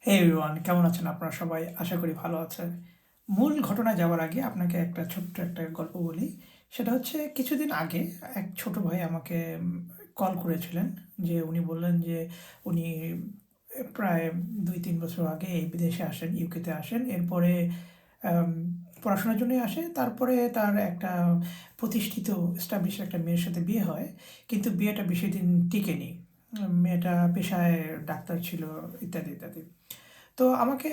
হে everyone, কেমন আছেন আপনারা সবাই? আশা করি ভালো আছেন। মূল ঘটনায় যাওয়ার আগে আপনাকে একটা ছোট্ট একটা গল্প বলি। সেটা হচ্ছে কিছুদিন আগে এক ছোট ভাই আমাকে কল করেছিলেন যে উনি বললেন যে উনি প্রায় ২-৩ বছর আগে এই বিদেশে আসেন, ইউকেতে আসেন। এরপরে আম পড়াশোনার জন্যই আসে। তারপরে তার একটা প্রতিষ্ঠিত established একটা মেয়ের সাথে বিয়ে হয়। কিন্তু বিয়েটা বেশিদিন টিকেনি। মেয়েটা পেশায় ডাক্তার ছিল ইত্যাদি, ইত্যাদি। তো আমাকে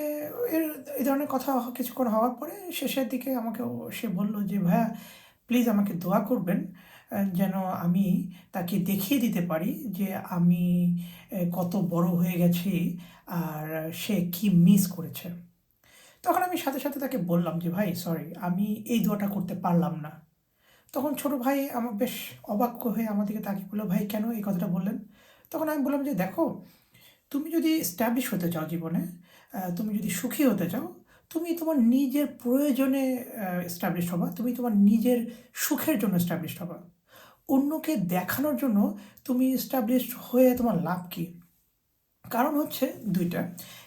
এর এই ধরনের কথা কিছুক্ষণ হওয়ার পরে শেষের দিকে আমাকে সে বলল যে, "ভাইয়া প্লিজ আমাকে দোয়া করবেন যেন আমি তাকে দেখিয়ে দিতে পারি যে আমি কত বড় হয়ে গেছি আর সে কি মিস করেছে।" তখন আমি সাথে, সাথে তাকে বললাম যে, "ভাই সরি আমি এই দোয়াটা করতে পারলাম না।" তখন ছোট ভাই আমার বেশ অবাক হয়ে আমার দিকে তাকিয়ে বলল, "ভাই কেন এই কথাটা বললেন?" তখন আমি বললাম যে, "দেখো তুমি যদি এস্টাবলিশ হতে চাও জীবনে, তুমি যদি সুখী হতে চাও, তুমি তোমার নিজের প্রয়োজনে এস্টাবলিশড হবা। তুমি তোমার নিজের সুখের জন্য এস্টাবলিশড হবা। অন্যকে দেখানোর জন্য তুমি এস্টাবলিশড হয়ে তোমার লাভ কি? কারণ হচ্ছে ২ টা।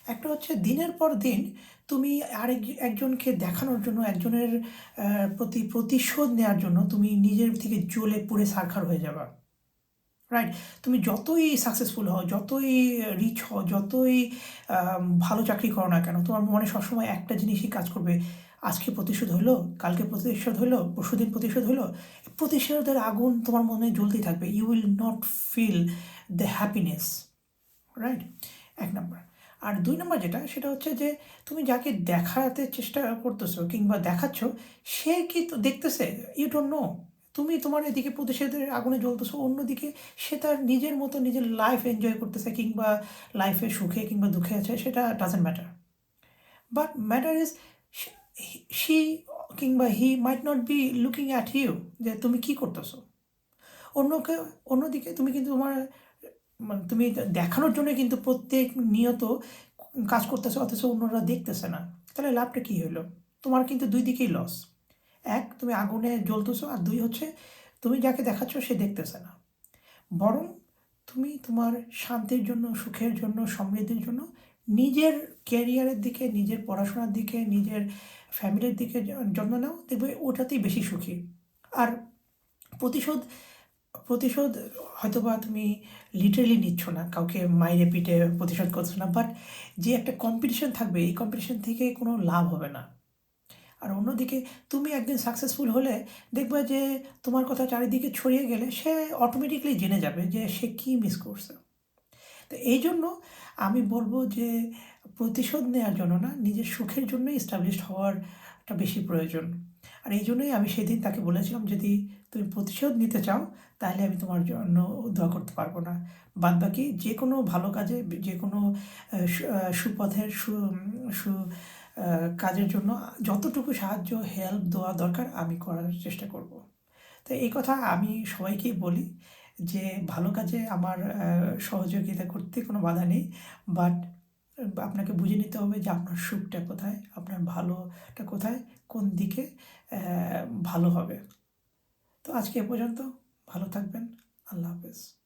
একটা হচ্ছে দিনের পর দিন তুমি একজনকে দেখানোর জন্য, একজনের প্রতি প্রতিশোধ নেয়ার জন্য তুমি নিজের থেকে জ্বলে পুড়ে ছারখার হয়ে যাবা। রাইট? তুমি যতই সাকসেসফুল হও, যতই রিচ হও, যতই ভালো চাকরি করো না কেন, তোমার মনে সবসময় একটা জিনিসই কাজ করবে। আজকে প্রতিশোধ হইলো, কালকে প্রতিশোধ হইলো, পরশুদিন প্রতিশোধ হইলো। প্রতিশোধের আগুন তোমার মনে জ্বলতেই থাকবে। You will not feel the happiness, right? ১ number. আর ২ নাম্বার যেটা, সেটা হচ্ছে যে তুমি যাকে দেখাতে চেষ্টা করতেছো কিংবা দেখাচ্ছ, সে কি তো দেখতেছে? You don't know. তুমি তোমার এদিকে প্রতিশোধের আগুনে জ্বলতেছো, অন্যদিকে সে তার নিজের মতো নিজের লাইফ এনজয় করতেছে কিংবা লাইফে সুখে কিংবা দুঃখে আছে, সেটা doesn't matter. But matter is she she কিংবা he might not be looking at you যে তুমি কি করতেছো? অন্যকে অন্যদিকে তুমি কিন্তু তোমার তুমি দেখানোর জন্যই কিন্তু প্রত্যেক নিয়ত কাজ করতেছো অথচ অন্যরা দেখতেছে না। তাহলে লাভটা কি হইল? তোমার কিন্তু ২ দিকেই লস। ১ তুমি আগুনে জ্বলতেছো আর ২ হচ্ছে তুমি যাকে দেখাচ্ছ সে দেখতেছে না। বরং তুমি তোমার শান্তির জন্য, সুখের জন্য, সমৃদ্ধির জন্য নিজের ক্যারিয়ারের দিকে, নিজের পড়াশোনার দিকে, নিজের ফ্যামিলির দিকে যত্ন নাও, দেখবে ওটাতেই বেশি সুখী। আর প্রতিশোধ প্রতিশোধ হয়তোবা তুমি লিটারেলি নিচ্ছ না। কাউকে মাইরে পিটে প্রতিশোধ করছো না। বাট যে একটা কম্পিটিশন থাকবে, এই কম্পিটিশন থেকে কোনো লাভ হবে না। আর অন্যদিকে তুমি একদিন সাকসেসফুল হলে দেখবা যে তোমার কথা চারিদিকে ছড়িয়ে গেলে সে অটোমেটিক্যালি জেনে যাবে যে সে কি মিস করছে। তো এইজন্য আমি বলব যে প্রতিশোধ নেয়ার জন্য না, নিজের সুখের জন্যই established হওয়ারটা বেশি প্রয়োজন। আর এইজন্যই আমি সেদিন তাকে বলেছিলাম, "যদি তুমি প্রতিশোধ নিতে চাও, তাহলে আমি তোমার জন্য দোয়া করতে পারব না। বাদবাকি যেকোনো ভালো কাজে যেকোনো সুপথের সু সু আ কাজের জন্য যতটুকু সাহায্য, হেল্প, দোয়া দরকার আমি করার চেষ্টা করব।" তো এই কথা আমি সবাইকেই বলি যে ভালো কাজে আমার সহযোগিতা করতে কোনো বাধা নেই। বাট আপনাকে বুঝে নিতে হবে যে আপনার সুখটা কোথায়, আপনার ভালোটা কোথায়, কোন দিকে ভালো হবে। তো আজকে এ পর্যন্ত। ভালো থাকবেন। আল্লাহ হাফেজ।